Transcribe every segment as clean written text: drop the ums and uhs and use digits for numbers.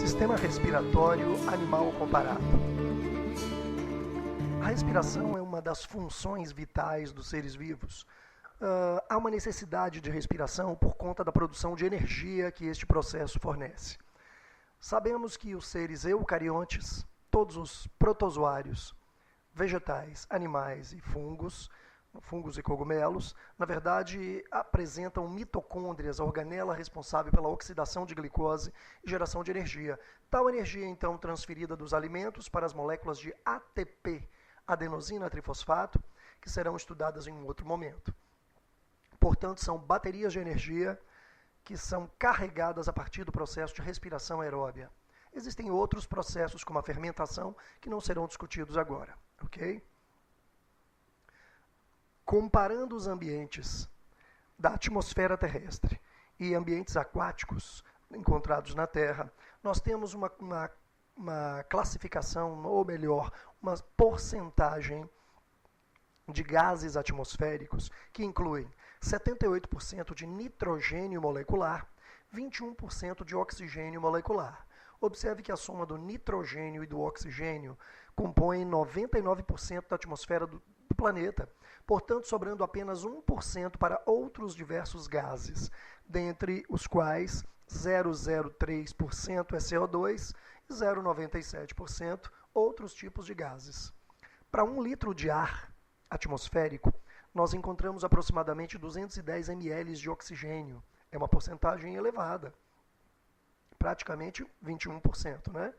Sistema respiratório animal comparado. A respiração é uma das funções vitais dos seres vivos. Há uma necessidade de respiração por conta da produção de energia que este processo fornece. Sabemos que os seres eucariontes, todos os protozoários, vegetais, animais e fungos e cogumelos, na verdade, apresentam mitocôndrias, a organela responsável pela oxidação de glicose e geração de energia. Tal energia, então, transferida dos alimentos para as moléculas de ATP, adenosina trifosfato, que serão estudadas em um outro momento. Portanto, são baterias de energia que são carregadas a partir do processo de respiração aeróbia. Existem outros processos, como a fermentação, que não serão discutidos agora, ok? Comparando os ambientes da atmosfera terrestre e ambientes aquáticos encontrados na Terra, nós temos uma classificação, ou melhor, uma porcentagem de gases atmosféricos que incluem 78% de nitrogênio molecular, 21% de oxigênio molecular. Observe que a soma do nitrogênio e do oxigênio compõe 99% da atmosfera do planeta, portanto, sobrando apenas 1% para outros diversos gases, dentre os quais 0,03% é CO2 e 0,97% outros tipos de gases. Para 1 litro de ar atmosférico, nós encontramos aproximadamente 210 ml de oxigênio. É uma porcentagem elevada, praticamente 21%, né?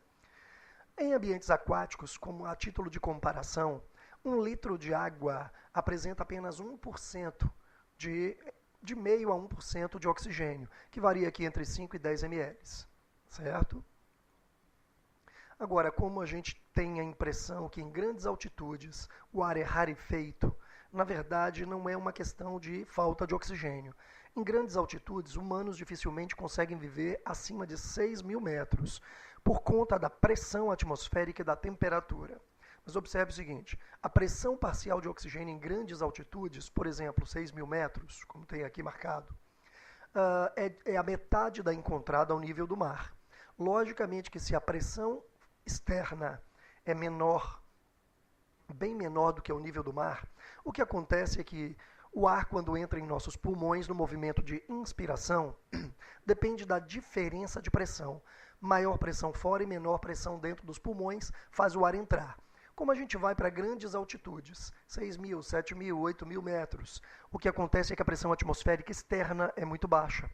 Em ambientes aquáticos, como a título de comparação, 1 litro de água apresenta apenas 1% de meio a 1% de oxigênio, que varia aqui entre 5 e 10 ml, certo? Agora, como a gente tem a impressão que em grandes altitudes o ar é rarefeito, na verdade não é uma questão de falta de oxigênio. Em grandes altitudes, humanos dificilmente conseguem viver acima de 6.000 metros, por conta da pressão atmosférica e da temperatura. Mas observe o seguinte, a pressão parcial de oxigênio em grandes altitudes, por exemplo, 6.000 metros, como tem aqui marcado, é a metade da encontrada ao nível do mar. Logicamente que se a pressão externa é menor, bem menor do que o nível do mar, o que acontece é que o ar, quando entra em nossos pulmões no movimento de inspiração, depende da diferença de pressão. Maior pressão fora e menor pressão dentro dos pulmões faz o ar entrar. Como a gente vai para grandes altitudes, 6.000, 7.000, 8.000 metros, o que acontece é que a pressão atmosférica externa é muito baixa.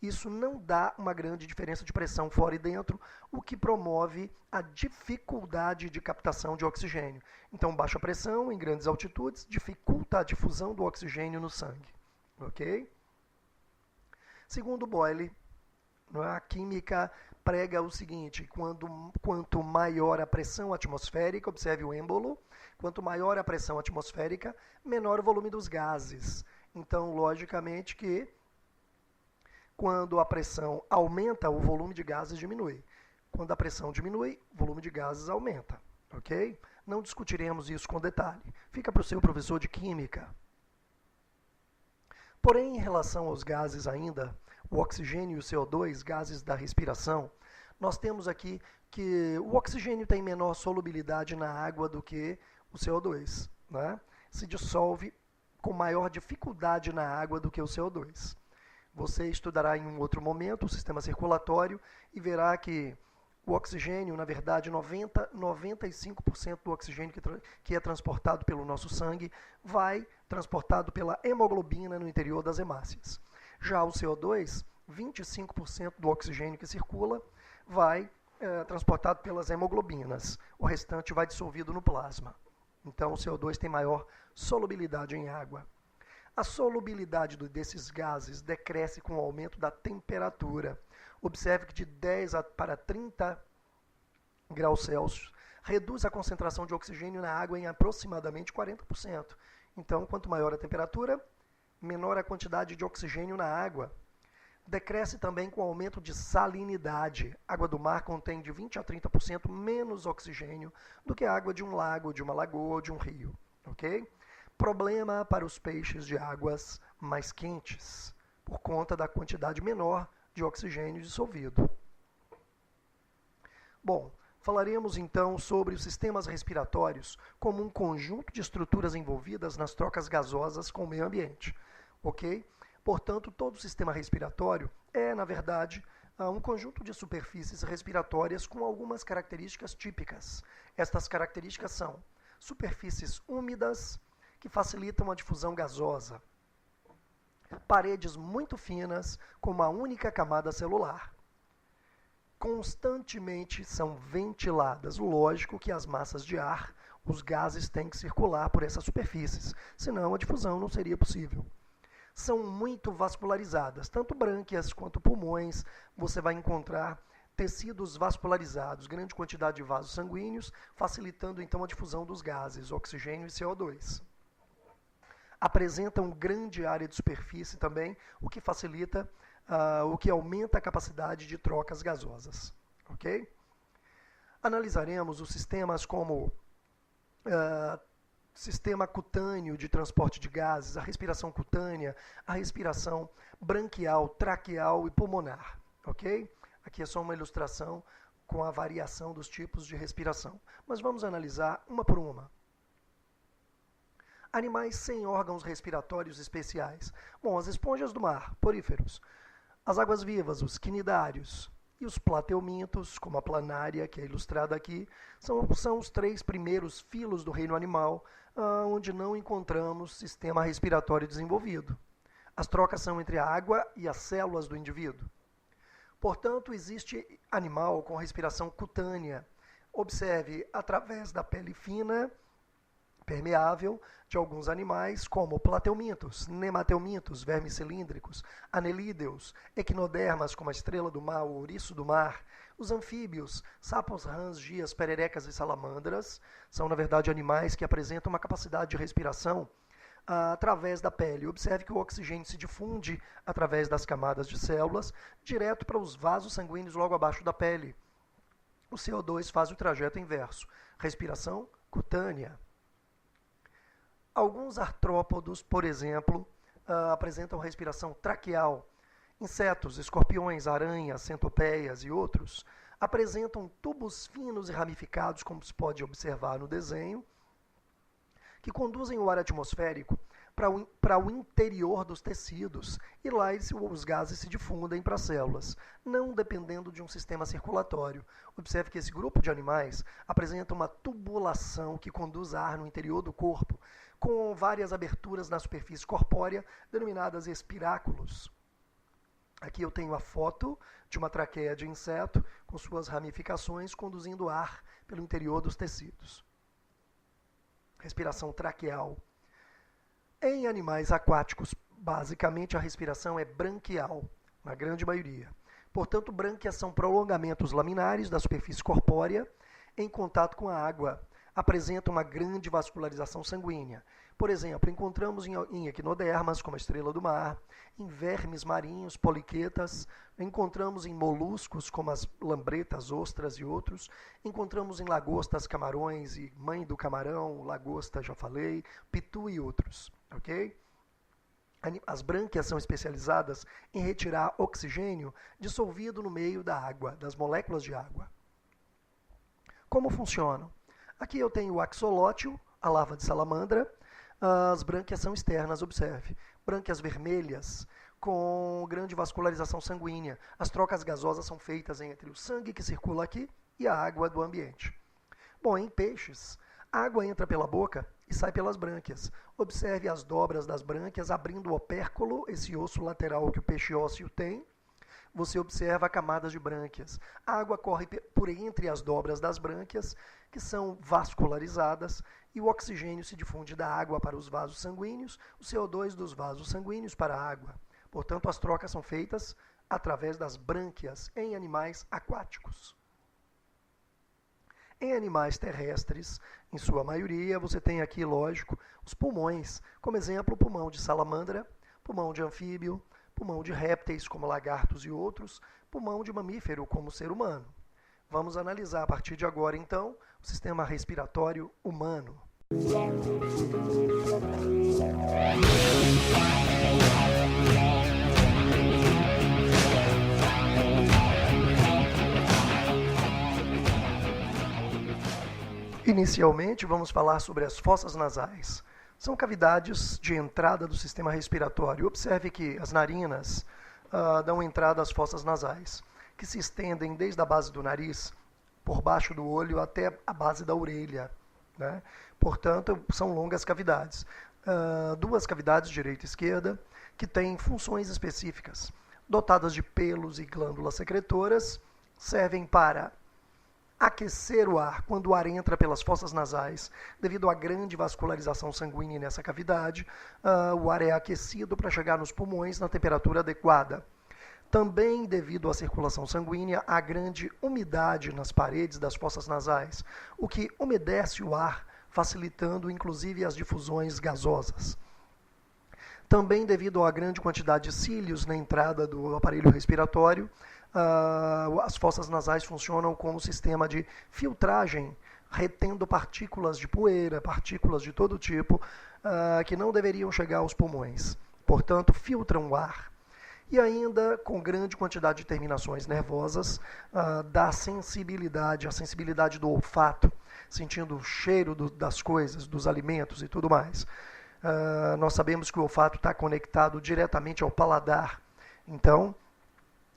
Isso não dá uma grande diferença de pressão fora e dentro, o que promove a dificuldade de captação de oxigênio. Então, baixa pressão em grandes altitudes dificulta a difusão do oxigênio no sangue. Ok? Segundo Boyle, a química prega o seguinte, quanto maior a pressão atmosférica, observe o êmbolo, quanto maior a pressão atmosférica, menor o volume dos gases. Então, logicamente que quando a pressão aumenta, o volume de gases diminui. Quando a pressão diminui, o volume de gases aumenta. Ok? Não discutiremos isso com detalhe. Fica para o seu professor de química. Porém, em relação aos gases ainda, o oxigênio e o CO2, gases da respiração, nós temos aqui que o oxigênio tem menor solubilidade na água do que o CO2. Né? Se dissolve com maior dificuldade na água do que o CO2. Você estudará em um outro momento o sistema circulatório e verá que o oxigênio, na verdade, 95% do oxigênio que é transportado pelo nosso sangue vai transportado pela hemoglobina no interior das hemácias. Já o CO2, 25% do oxigênio que circula vai transportado pelas hemoglobinas. O restante vai dissolvido no plasma. Então, o CO2 tem maior solubilidade em água. A solubilidade desses gases decresce com o aumento da temperatura. Observe que de 10 para 30 graus Celsius reduz a concentração de oxigênio na água em aproximadamente 40%. Então, quanto maior a temperatura, menor a quantidade de oxigênio na água. Decresce também com o aumento de salinidade. A água do mar contém de 20 a 30% menos oxigênio do que a água de um lago, de uma lagoa ou de um rio. Ok? Problema para os peixes de águas mais quentes, por conta da quantidade menor de oxigênio dissolvido. Bom, falaremos então sobre os sistemas respiratórios como um conjunto de estruturas envolvidas nas trocas gasosas com o meio ambiente, ok? Portanto, todo sistema respiratório é, na verdade, um conjunto de superfícies respiratórias com algumas características típicas. Estas características são superfícies úmidas, que facilitam a difusão gasosa, paredes muito finas com uma única camada celular, constantemente são ventiladas. Lógico que as massas de ar, os gases têm que circular por essas superfícies, senão a difusão não seria possível. São muito vascularizadas, tanto brânquias quanto pulmões, você vai encontrar tecidos vascularizados, grande quantidade de vasos sanguíneos, facilitando então a difusão dos gases, oxigênio e CO2. Apresentam grande área de superfície também, o que facilita, o que aumenta a capacidade de trocas gasosas. Ok? Analisaremos os sistemas como sistema cutâneo de transporte de gases, a respiração cutânea, a respiração branquial, traqueal e pulmonar. Ok? Aqui é só uma ilustração com a variação dos tipos de respiração. Mas vamos analisar uma por uma. Animais sem órgãos respiratórios especiais. Bom, as esponjas do mar, poríferos. As águas-vivas, os quinidários. E os plateumintos, como a planária, que é ilustrada aqui, são os 3 primeiros filos do reino animal, onde não encontramos sistema respiratório desenvolvido. As trocas são entre a água e as células do indivíduo. Portanto, existe animal com respiração cutânea. Observe, através da pele fina, permeável, de alguns animais, como plateumintos, nemateumintos, vermes cilíndricos, anelídeos, equinodermas, como a estrela do mar, o ouriço do mar, os anfíbios, sapos, rãs, gias, pererecas e salamandras, são, na verdade, animais que apresentam uma capacidade de respiração através da pele. Observe que o oxigênio se difunde através das camadas de células, direto para os vasos sanguíneos logo abaixo da pele. O CO2 faz o trajeto inverso. Respiração cutânea. Alguns artrópodos, por exemplo, apresentam respiração traqueal. Insetos, escorpiões, aranhas, centopeias e outros apresentam tubos finos e ramificados, como se pode observar no desenho, que conduzem o ar atmosférico para o interior dos tecidos e lá os gases se difundem para as células, não dependendo de um sistema circulatório. Observe que esse grupo de animais apresenta uma tubulação que conduz ar no interior do corpo, com várias aberturas na superfície corpórea, denominadas espiráculos. Aqui eu tenho a foto de uma traqueia de inseto com suas ramificações conduzindo ar pelo interior dos tecidos. Respiração traqueal. Em animais aquáticos, basicamente a respiração é branquial, na grande maioria. Portanto, brânquias são prolongamentos laminares da superfície corpórea em contato com a água. Apresentam uma grande vascularização sanguínea. Por exemplo, encontramos em equinodermas, como a estrela do mar, em vermes marinhos, poliquetas, encontramos em moluscos, como as lambretas, ostras e outros, encontramos em lagostas, camarões e mãe do camarão, lagosta, já falei, pitu e outros. Ok? As brânquias são especializadas em retirar oxigênio dissolvido no meio da água, das moléculas de água. Como funcionam? Aqui eu tenho o axolótl, a larva de salamandra. As brânquias são externas, observe. Brânquias vermelhas, com grande vascularização sanguínea. As trocas gasosas são feitas entre o sangue que circula aqui e a água do ambiente. Bom, em peixes, a água entra pela boca e sai pelas brânquias. Observe as dobras das brânquias abrindo o opérculo, esse osso lateral que o peixe ósseo tem. Você observa camadas de brânquias. A água corre por entre as dobras das brânquias, que são vascularizadas, e o oxigênio se difunde da água para os vasos sanguíneos, o CO2 dos vasos sanguíneos para a água. Portanto, as trocas são feitas através das brânquias em animais aquáticos. Em animais terrestres, em sua maioria, você tem aqui, lógico, os pulmões. Como exemplo, o pulmão de salamandra, pulmão de anfíbio, pulmão de répteis, como lagartos e outros, pulmão de mamífero, como o ser humano. Vamos analisar a partir de agora, então, o sistema respiratório humano. Inicialmente, vamos falar sobre as fossas nasais. São cavidades de entrada do sistema respiratório. Observe que as narinas dão entrada às fossas nasais, que se estendem desde a base do nariz, por baixo do olho, até a base da orelha, né? Portanto, são longas cavidades. Duas cavidades, direita e esquerda, que têm funções específicas. Dotadas de pelos e glândulas secretoras, servem para aquecer o ar quando o ar entra pelas fossas nasais. Devido à grande vascularização sanguínea nessa cavidade, o ar é aquecido para chegar nos pulmões na temperatura adequada. Também, devido à circulação sanguínea, há grande umidade nas paredes das fossas nasais, o que umedece o ar, facilitando inclusive as difusões gasosas. Também, devido à grande quantidade de cílios na entrada do aparelho respiratório, as fossas nasais funcionam como sistema de filtragem, retendo partículas de poeira, partículas de todo tipo, que não deveriam chegar aos pulmões. Portanto, filtram o ar. E ainda, com grande quantidade de terminações nervosas, dá sensibilidade, a sensibilidade do olfato, sentindo o cheiro das coisas, dos alimentos e tudo mais. Nós sabemos que o olfato está conectado diretamente ao paladar. Então,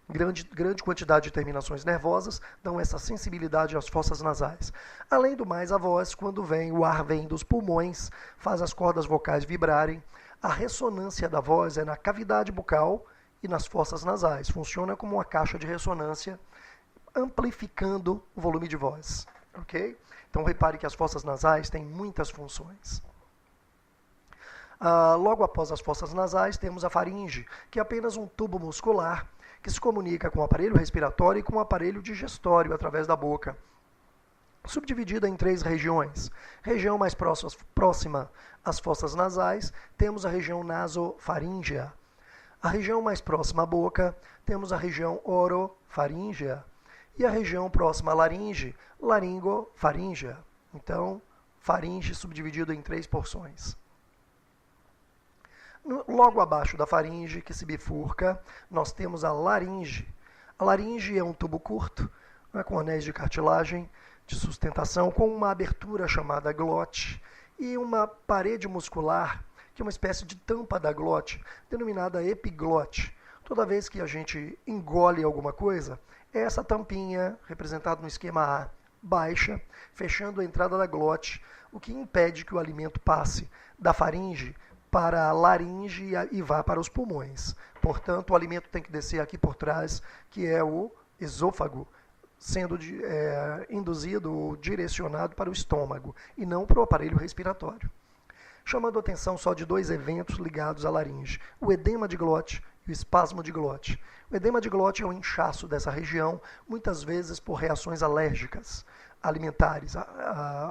grande quantidade de terminações nervosas dão essa sensibilidade às fossas nasais. Além do mais, a voz, quando o ar vem dos pulmões, faz as cordas vocais vibrarem. A ressonância da voz é na cavidade bucal e nas fossas nasais. Funciona como uma caixa de ressonância, amplificando o volume de voz. Ok? Então, repare que as fossas nasais têm muitas funções. Logo após as fossas nasais, temos a faringe, que é apenas um tubo muscular que se comunica com o aparelho respiratório e com o aparelho digestório através da boca. Subdividida em 3 regiões. Região mais próxima às fossas nasais, temos a região nasofaríngea. A região mais próxima à boca, temos a região orofaríngea. E a região próxima à laringe, laringofaríngea. Então, faringe subdividido em 3 porções. Logo abaixo da faringe, que se bifurca, nós temos a laringe. A laringe é um tubo curto, com anéis de cartilagem, de sustentação, com uma abertura chamada glote e uma parede muscular, que é uma espécie de tampa da glote, denominada epiglote. Toda vez que a gente engole alguma coisa, essa tampinha, representada no esquema A, baixa, fechando a entrada da glote, o que impede que o alimento passe da faringe para a laringe e vá para os pulmões. Portanto, o alimento tem que descer aqui por trás, que é o esôfago, sendo induzido ou direcionado para o estômago, e não para o aparelho respiratório. Chamando a atenção só de 2 eventos ligados à laringe, o edema de glote e o espasmo de glote. O edema de glote é um inchaço dessa região, muitas vezes por reações alérgicas alimentares.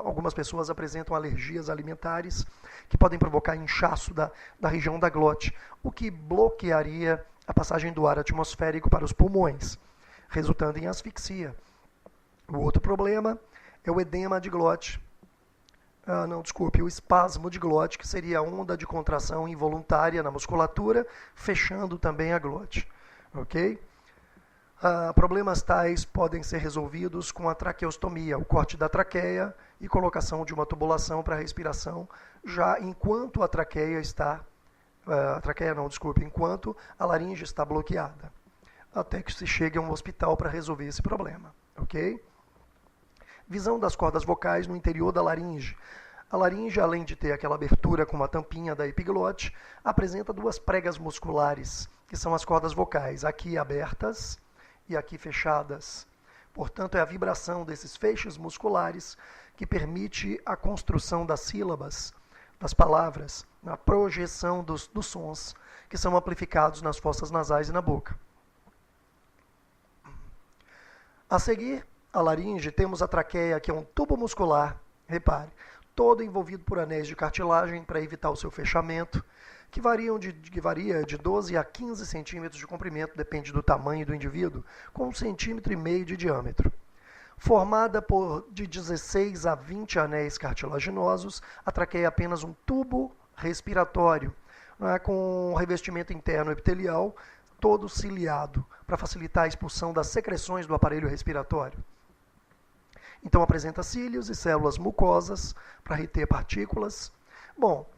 Algumas pessoas apresentam alergias alimentares que podem provocar inchaço da região da glote, o que bloquearia a passagem do ar atmosférico para os pulmões, resultando em asfixia. O outro problema é o edema de glote. O espasmo de glote, que seria a onda de contração involuntária na musculatura, fechando também a glote. Ok? Problemas tais podem ser resolvidos com a traqueostomia, o corte da traqueia e colocação de uma tubulação para respiração, já enquanto enquanto a laringe está bloqueada, até que se chegue a um hospital para resolver esse problema. Ok? Visão das cordas vocais no interior da laringe. A laringe, além de ter aquela abertura com uma tampinha da epiglote, apresenta 2 pregas musculares, que são as cordas vocais, aqui abertas e aqui fechadas. Portanto, é a vibração desses feixes musculares que permite a construção das sílabas, das palavras, a projeção dos sons, que são amplificados nas fossas nasais e na boca. A seguir, a laringe, temos a traqueia, que é um tubo muscular, repare, todo envolvido por anéis de cartilagem para evitar o seu fechamento, que varia de 12 a 15 centímetros de comprimento, depende do tamanho do indivíduo, com 1,5 cm de diâmetro. Formada de 16 a 20 anéis cartilaginosos, a traqueia é apenas um tubo respiratório, com um revestimento interno epitelial, todo ciliado, para facilitar a expulsão das secreções do aparelho respiratório. Então apresenta cílios e células mucosas para reter partículas. Bom,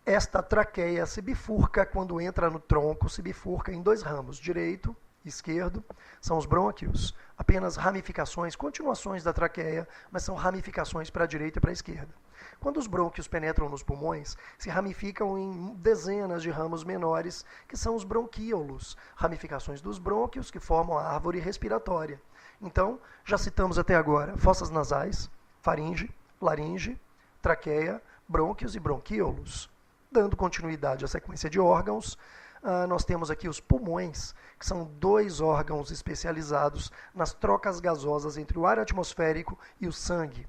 esta traqueia se bifurca quando entra no tronco, se bifurca em dois ramos, direito e esquerdo, são os brônquios, apenas ramificações, continuações da traqueia, mas são ramificações para a direita e para a esquerda. Quando os brônquios penetram nos pulmões, se ramificam em dezenas de ramos menores, que são os bronquíolos, ramificações dos brônquios que formam a árvore respiratória. Então, já citamos até agora fossas nasais, faringe, laringe, traqueia, brônquios e bronquíolos. Dando continuidade à sequência de órgãos, nós temos aqui os pulmões, que são dois órgãos especializados nas trocas gasosas entre o ar atmosférico e o sangue.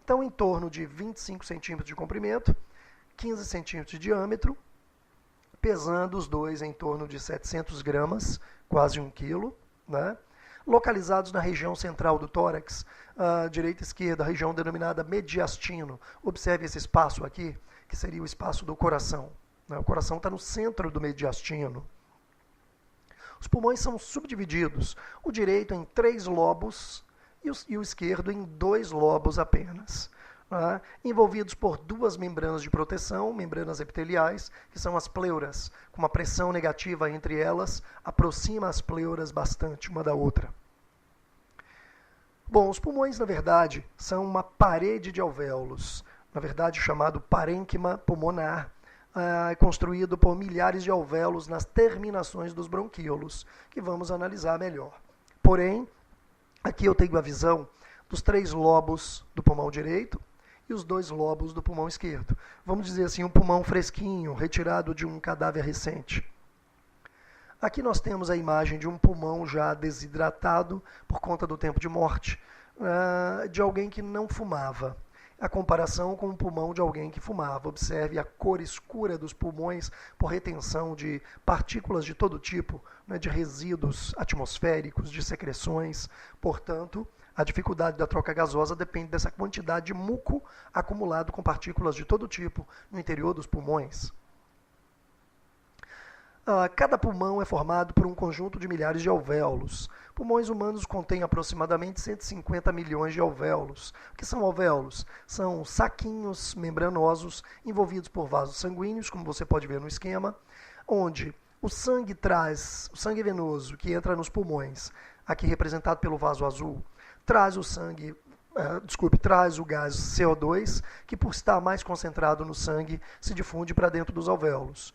Então, em torno de 25 centímetros de comprimento, 15 centímetros de diâmetro, pesando os dois em torno de 700 gramas, quase 1 quilo, né? Localizados na região central do tórax, direita e esquerda, a região denominada mediastino. Observe esse espaço aqui, que seria o espaço do coração. O coração está no centro do mediastino. Os pulmões são subdivididos, o direito em 3 lobos e o esquerdo em 2 lobos apenas. Envolvidos por 2 membranas de proteção, membranas epiteliais, que são as pleuras, com uma pressão negativa entre elas, aproxima as pleuras bastante uma da outra. Bom, os pulmões, na verdade, são uma parede de alvéolos, na verdade chamado parênquima pulmonar, construído por milhares de alvéolos nas terminações dos bronquíolos, que vamos analisar melhor. Porém, aqui eu tenho a visão dos 3 lobos do pulmão direito e os 2 lobos do pulmão esquerdo. Vamos dizer assim, um pulmão fresquinho, retirado de um cadáver recente. Aqui nós temos a imagem de um pulmão já desidratado por conta do tempo de morte, de alguém que não fumava. A comparação com o pulmão de alguém que fumava. Observe a cor escura dos pulmões por retenção de partículas de todo tipo, de resíduos atmosféricos, de secreções. Portanto, a dificuldade da troca gasosa depende dessa quantidade de muco acumulado com partículas de todo tipo no interior dos pulmões. Cada pulmão é formado por um conjunto de milhares de alvéolos. Pulmões humanos contêm aproximadamente 150 milhões de alvéolos. O que são alvéolos? São saquinhos membranosos envolvidos por vasos sanguíneos, como você pode ver no esquema, onde o sangue venoso que entra nos pulmões, aqui representado pelo vaso azul, traz o gás CO2, que por estar mais concentrado no sangue, se difunde para dentro dos alvéolos.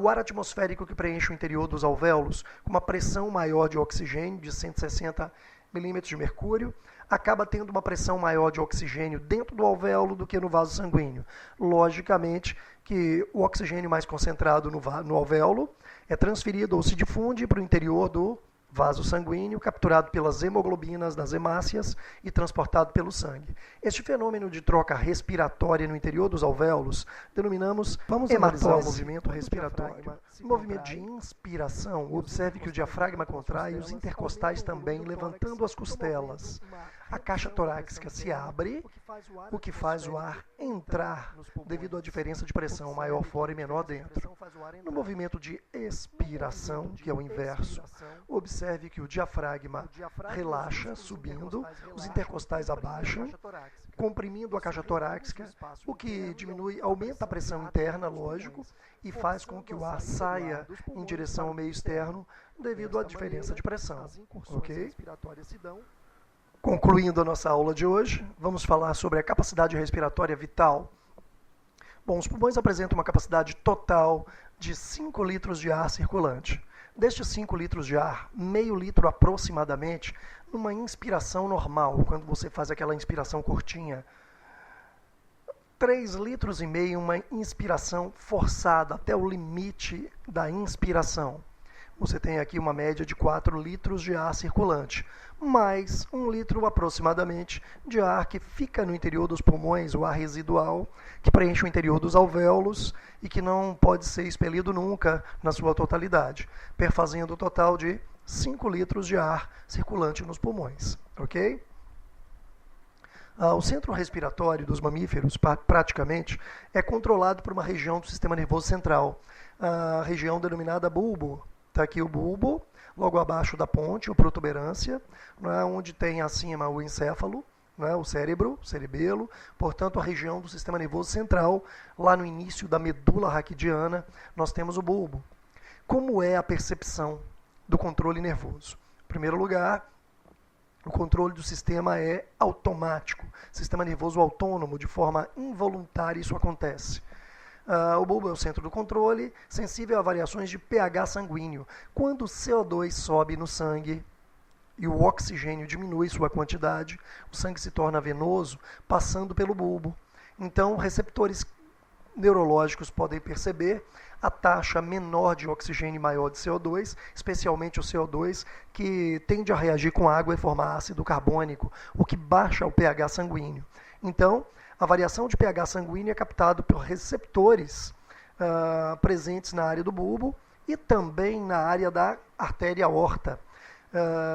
O ar atmosférico que preenche o interior dos alvéolos, com uma pressão maior de oxigênio, de 160 milímetros de mercúrio, acaba tendo uma pressão maior de oxigênio dentro do alvéolo do que no vaso sanguíneo. Logicamente que o oxigênio mais concentrado no alvéolo é transferido ou se difunde para o interior do vaso sanguíneo, capturado pelas hemoglobinas das hemácias e transportado pelo sangue. Este fenômeno de troca respiratória no interior dos alvéolos denominamos hematose, movimento respiratório. No movimento de inspiração, observe que o diafragma contrai e os intercostais também, levantando as costelas. A caixa torácica se abre, o que faz o ar entrar devido à diferença de pressão, maior fora e menor dentro. No movimento de expiração, que é o inverso, observe que o diafragma relaxa, subindo, os intercostais abaixam, comprimindo a caixa torácica, o que diminui, aumenta a pressão interna, lógico, e faz com que o ar saia em direção ao meio externo devido à diferença de pressão. Ok? Concluindo a nossa aula de hoje, vamos falar sobre a capacidade respiratória vital. Bom, os pulmões apresentam uma capacidade total de 5 litros de ar circulante. Destes 5 litros de ar, meio litro aproximadamente, numa inspiração normal, quando você faz aquela inspiração curtinha. 3 litros e meio, uma inspiração forçada até o limite da inspiração. Você tem aqui uma média de 4 litros de ar circulante, mais 1 litro aproximadamente de ar que fica no interior dos pulmões, o ar residual, que preenche o interior dos alvéolos e que não pode ser expelido nunca na sua totalidade, perfazendo o total de 5 litros de ar circulante nos pulmões. Ok? O centro respiratório dos mamíferos, praticamente, é controlado por uma região do sistema nervoso central, a região denominada bulbo. Está aqui o bulbo, logo abaixo da ponte, ou protuberância, onde tem acima o encéfalo, né, o cérebro, cerebelo, portanto a região do sistema nervoso central, lá no início da medula raquidiana, nós temos o bulbo. Como é a percepção do controle nervoso? Em primeiro lugar, o controle do sistema é automático, sistema nervoso autônomo, de forma involuntária isso acontece. O bulbo é o centro do controle, sensível a variações de pH sanguíneo. Quando o CO2 sobe no sangue e o oxigênio diminui sua quantidade, o sangue se torna venoso, passando pelo bulbo. Então, receptores neurológicos podem perceber a taxa menor de oxigênio e maior de CO2, especialmente o CO2, que tende a reagir com água e formar ácido carbônico, o que baixa o pH sanguíneo. Então, a variação de pH sanguíneo é captada por receptores presentes na área do bulbo e também na área da artéria aorta,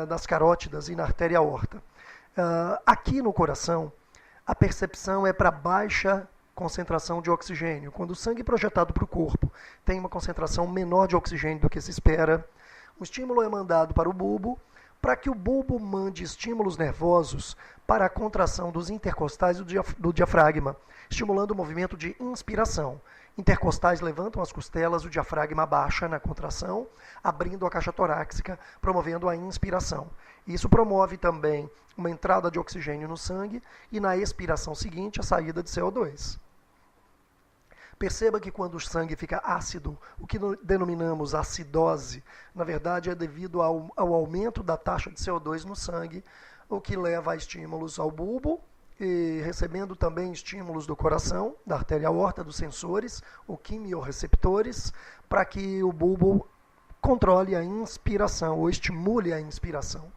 das carótidas e na artéria aorta. Aqui no coração, a percepção é para baixa concentração de oxigênio. Quando o sangue projetado para o corpo tem uma concentração menor de oxigênio do que se espera, o estímulo é mandado para o bulbo, para que o bulbo mande estímulos nervosos para a contração dos intercostais do diafragma, estimulando o movimento de inspiração. Intercostais levantam as costelas, o diafragma baixa na contração, abrindo a caixa torácica, promovendo a inspiração. Isso promove também uma entrada de oxigênio no sangue e, na expiração seguinte, a saída de CO2. Perceba que quando o sangue fica ácido, o que denominamos acidose, na verdade é devido ao aumento da taxa de CO2 no sangue, o que leva a estímulos ao bulbo, e recebendo também estímulos do coração, da artéria aorta, dos sensores, ou quimiorreceptores, para que o bulbo controle a inspiração, ou estimule a inspiração.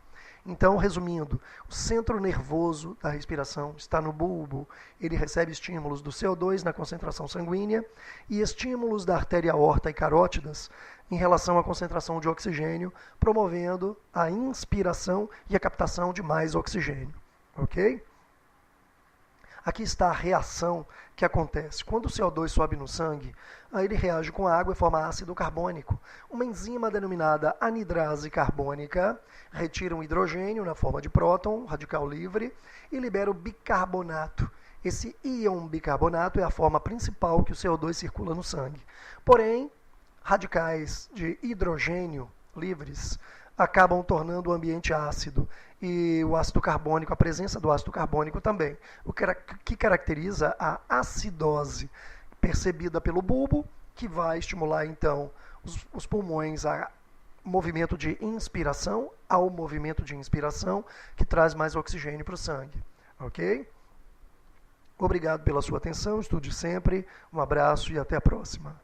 Então, resumindo, o centro nervoso da respiração está no bulbo. Ele recebe estímulos do CO2 na concentração sanguínea e estímulos da artéria aorta e carótidas em relação à concentração de oxigênio, promovendo a inspiração e a captação de mais oxigênio. Ok? Aqui está a reação que acontece. Quando o CO2 sobe no sangue, ele reage com a água e forma ácido carbônico. Uma enzima denominada anidrase carbônica retira um hidrogênio na forma de próton, radical livre, e libera o bicarbonato. Esse íon bicarbonato é a forma principal que o CO2 circula no sangue. Porém, radicais de hidrogênio livres acabam tornando o ambiente ácido e o ácido carbônico, a presença do ácido carbônico também, o que caracteriza a acidose percebida pelo bulbo, que vai estimular então os pulmões a movimento de inspiração ao movimento de inspiração, que traz mais oxigênio para o sangue. Ok? Obrigado pela sua atenção, estude sempre, um abraço e até a próxima.